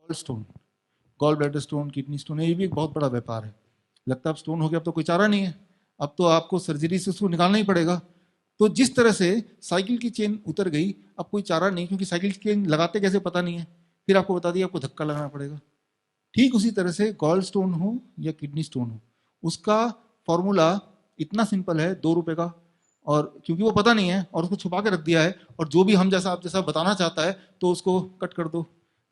Gall stone, gall bladder stone, kidney stone, ये भी एक बहुत बड़ा व्यापार है। लगता है अब स्टोन हो गया, अब तो कोई चारा नहीं है, अब तो आपको सर्जरी से उसको निकालना ही पड़ेगा। तो जिस तरह से साइकिल की चेन उतर गई, अब कोई चारा नहीं, क्योंकि साइकिल की चेन लगाते कैसे पता नहीं है, फिर आपको बता दिया आपको धक्का लगाना पड़ेगा। ठीक उसी तरह से गॉल स्टोन हो या किडनी स्टोन हो, उसका फॉर्मूला इतना सिंपल है, 2 रुपए का, और क्योंकि वो पता नहीं है और उसको छुपा के रख दिया है, और जो भी हम जैसा आप जैसा बताना चाहता है तो उसको कट कर दो,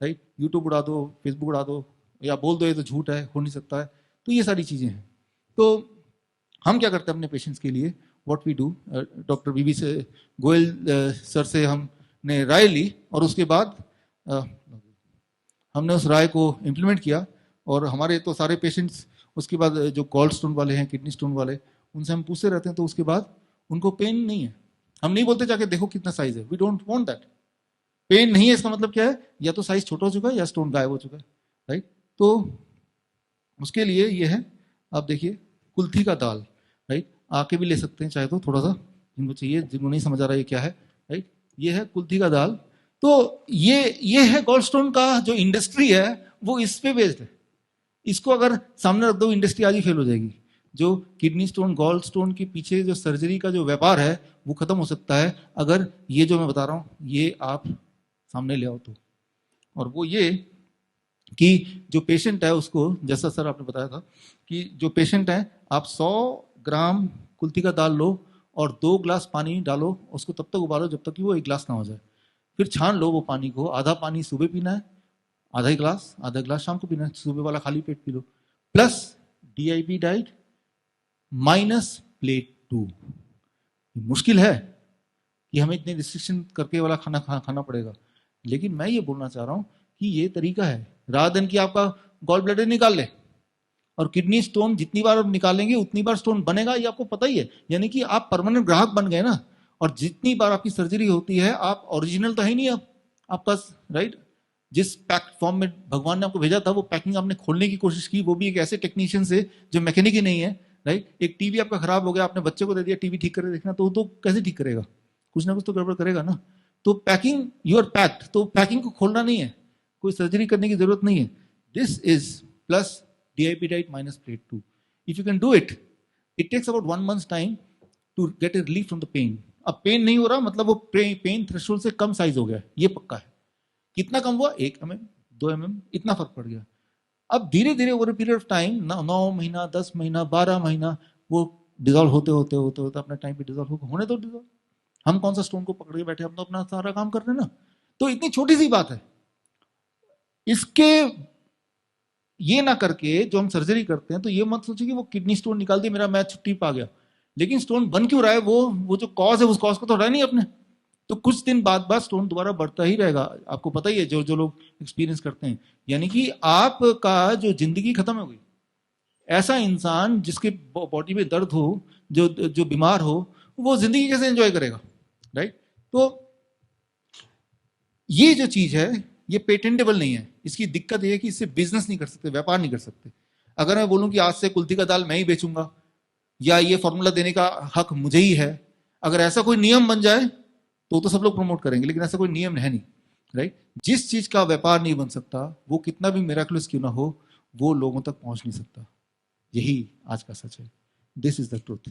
राइट, यूट्यूब उड़ा दो, फेसबुक उड़ा दो, या बोल दो ये तो झूठ है, हो नहीं सकता है। तो ये सारी चीजें हैं। तो हम क्या करते हैं अपने पेशेंट्स के लिए, व्हाट वी डू, डॉक्टर बीबी से गोयल सर से हमने राय ली, और उसके बाद हमने उस राय को इम्प्लीमेंट किया, और हमारे तो सारे पेशेंट्स उसके बाद जो गॉल स्टोन वाले हैं, किडनी स्टोन वाले, उनसे हम पूछते रहते हैं, तो उसके बाद उनको पेन नहीं है। हम नहीं बोलते जाके देखो कितना साइज है, we don't want that. Pen नहीं है इसका मतलब क्या है, या तो साइज छोटा हो चुका है या स्टोन गायब हो चुका है, राइट। तो उसके लिए ये है, आप देखिए, कुल्थी का दाल, राइट, आके भी ले सकते हैं चाहे तो, थोड़ा सा जिनको चाहिए, जिनको नहीं समझ आ रहा है क्या है, राइट, ये है कुल्थी का दाल। तो ये है गॉल स्टोन का जो इंडस्ट्री है, वो इस पे बेस्ड है। इसको अगर सामने रख दो, इंडस्ट्री आज ही फेल हो जाएगी। जो किडनी स्टोन, गॉल स्टोन के पीछे जो सर्जरी का जो व्यापार है, वो खत्म हो सकता है अगर ये जो मैं बता रहा हूं ये आप सामने ले आओ तो। और वो ये कि जो पेशेंट है उसको, जैसा सर आपने बताया था कि जो पेशेंट है, आप 100 ग्राम कुल्थी का दाल लो और 2 गिलास पानी डालो, उसको तब तक उबालो जब तक कि वो 1 गिलास ना हो जाए। फिर छान लो वो पानी को, आधा पानी सुबह पीना है, आधा गिलास शाम को पीना है, सुबह वाला खाली पेट पी लो, plus DIP diet minus plate 2। मुश्किल है कि हमें इतने रिस्ट्रिक्शन करके वाला खाना पड़ेगा, लेकिन मैं ये बोलना चाह रहा हूं कि ये तरीका है, रात दिन की आपका गॉल ब्लैडर निकाल ले, और किडनी स्टोन जितनी बार आप निकालेंगे उतनी बार स्टोन बनेगा, ये आपको पता ही है। यानी कि आप परमानेंट ग्राहक बन गए ना, और जितनी बार आपकी सर्जरी होती है, आप ओरिजिनल तो है ही नहीं अब आपका, राइट। जिस पैक फॉर्म में भगवान ने आपको भेजा था, वो पैकिंग आपने खोलने की कोशिश की, वो भी एक ऐसे टेक्नीशियन से जो मैकेनिक ही नहीं है, राइट। एक टीवी आपका खराब हो गया, आपने बच्चे को दे दिया टीवी ठीक करके देखना, तो वो तो कैसे ठीक करेगा, कुछ ना कुछ तो गड़बड़ करेगा ना। तो पैकिंग, यू आर पैक्ड, तो पैकिंग को खोलना नहीं है, कोई सर्जरी करने की जरूरत नहीं है। This is plus DIP diet minus plate 2. If you can do it, it takes about 1 month's time to get a relief from the pain. अब पेन नहीं हो रहा मतलब वो पेन थ्रेशोल्ड से कम साइज हो गया, ये पक्का है। कितना कम हुआ, 1 mm, 2 mm, इतना फर्क पड़ गया। अब धीरे धीरे ओवर पीरियड ऑफ टाइम, 9 महीना, 10 महीना, 12 महीना, वो डिजोल्व होते होते होते होते अपने टाइम पे डिजोल्व होने दो डिजोल्व। हम कौन सा स्टोन को पकड़ के बैठे, हम तो अपना सारा काम कर रहे हैं ना। तो इतनी छोटी सी बात है, इसके ये ना करके जो हम सर्जरी करते हैं, तो ये मत सोचिए कि वो किडनी स्टोन निकाल दिया, मेरा मैच छुट्टी पा गया। लेकिन स्टोन बन क्यों रहा है, वो जो कॉज है, उस कॉज को तो हटाया नहीं अपने। तो कुछ दिन बाद स्टोन दोबारा बढ़ता ही रहेगा, आपको पता ही है, जो जो लोग एक्सपीरियंस करते हैं। यानी कि आपका जो जिंदगी खत्म हो गई, ऐसा इंसान जिसके बॉडी में दर्द हो, जो जो बीमार हो, वो जिंदगी कैसे एंजॉय करेगा, राइट। तो ये जो चीज है, ये पेटेंटेबल नहीं है। इसकी दिक्कत ये है कि इससे बिजनेस नहीं कर सकते, व्यापार नहीं कर सकते। अगर मैं बोलूं कि आज से कुल्थी का दाल मैं ही बेचूंगा, या ये फॉर्मूला देने का हक मुझे ही है, अगर ऐसा कोई नियम बन जाए तो सब लोग प्रमोट करेंगे, लेकिन ऐसा कोई नियम है नहीं, राइट। जिस चीज का व्यापार नहीं बन सकता, वो कितना भी मिराकुलस क्यों ना हो, वो लोगों तक पहुंच नहीं सकता। यही आज का सच है। This is the truth.